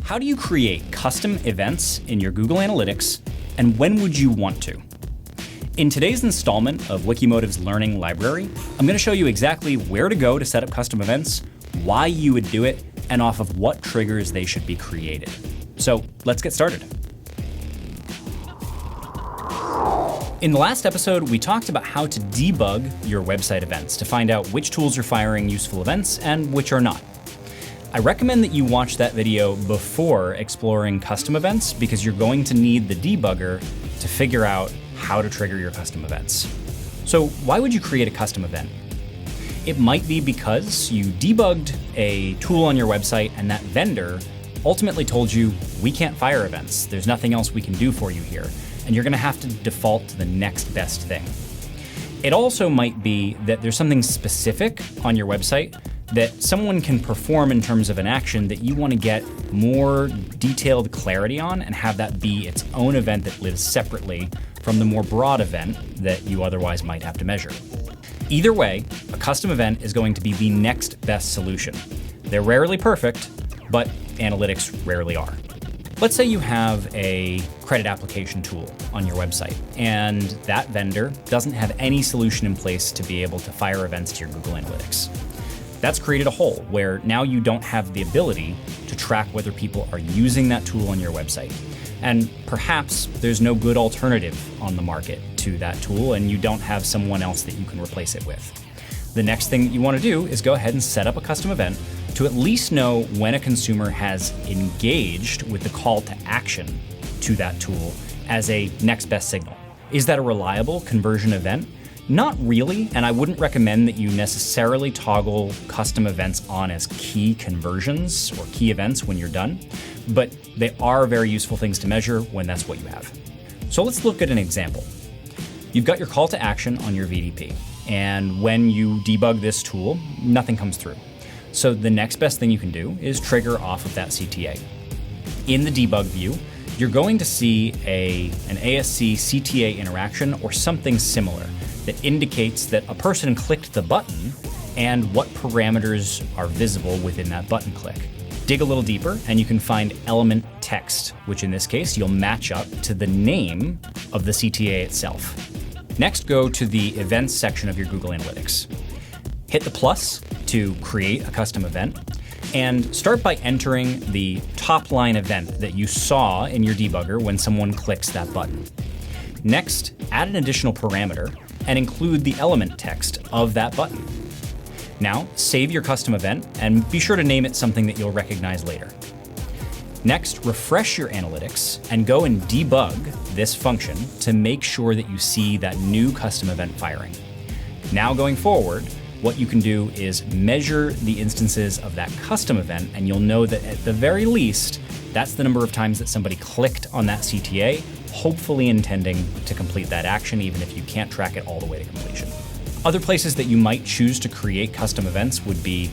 How do you create custom events in your Google Analytics, and when would you want to? In today's installment of Wikimotive's Learning Library, I'm going to show you exactly where to go to set up custom events, why you would do it, and off of what triggers they should be created. So let's get started. In the last episode, we talked about how to debug your website events to find out which tools are firing useful events and which are not. I recommend that you watch that video before exploring custom events because you're going to need the debugger to figure out how to trigger your custom events. So why would you create a custom event? It might be because you debugged a tool on your website and that vendor ultimately told you, we can't fire events. There's nothing else we can do for you here. And you're gonna have to default to the next best thing. It also might be that there's something specific on your website that someone can perform in terms of an action that you want to get more detailed clarity on and have that be its own event that lives separately from the more broad event that you otherwise might have to measure. Either way, a custom event is going to be the next best solution. They're rarely perfect, but analytics rarely are. Let's say you have a credit application tool on your website, and that vendor doesn't have any solution in place to be able to fire events to your Google Analytics. That's created a hole where now you don't have the ability to track whether people are using that tool on your website. And perhaps there's no good alternative on the market to that tool, and you don't have someone else that you can replace it with. The next thing that you want to do is go ahead and set up a custom event to at least know when a consumer has engaged with the call to action to that tool as a next best signal. Is that a reliable conversion event? Not really, and I wouldn't recommend that you necessarily toggle custom events on as key conversions or key events when you're done, but they are very useful things to measure when that's what you have. So let's look at an example. You've got your call to action on your VDP, and when you debug this tool, nothing comes through. So the next best thing you can do is trigger off of that CTA. In the debug view, you're going to see an ASC CTA interaction or something similar that indicates that a person clicked the button and what parameters are visible within that button click. Dig a little deeper and you can find element text, which in this case you'll match up to the name of the CTA itself. Next, go to the events section of your Google Analytics. Hit the plus to create a custom event and start by entering the top line event that you saw in your debugger when someone clicks that button. Next, add an additional parameter and include the element text of that button. Now, save your custom event and be sure to name it something that you'll recognize later. Next, refresh your analytics and go and debug this function to make sure that you see that new custom event firing. Now going forward, what you can do is measure the instances of that custom event, and you'll know that at the very least, that's the number of times that somebody clicked on that CTA, hopefully intending to complete that action, even if you can't track it all the way to completion. Other places that you might choose to create custom events would be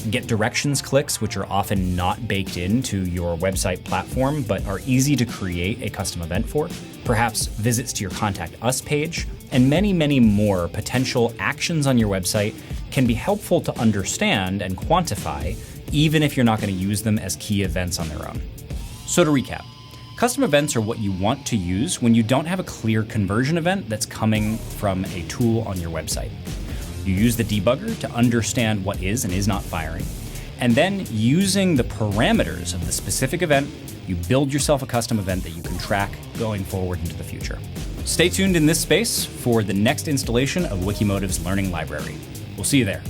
get directions clicks, which are often not baked into your website platform, but are easy to create a custom event for. Perhaps visits to your Contact Us page, and many, many more potential actions on your website can be helpful to understand and quantify, even if you're not going to use them as key events on their own. So to recap, custom events are what you want to use when you don't have a clear conversion event that's coming from a tool on your website. You use the debugger to understand what is and is not firing, and then using the parameters of the specific event, you build yourself a custom event that you can track going forward into the future. Stay tuned in this space for the next installation of Wikimotive's Learning Library. We'll see you there.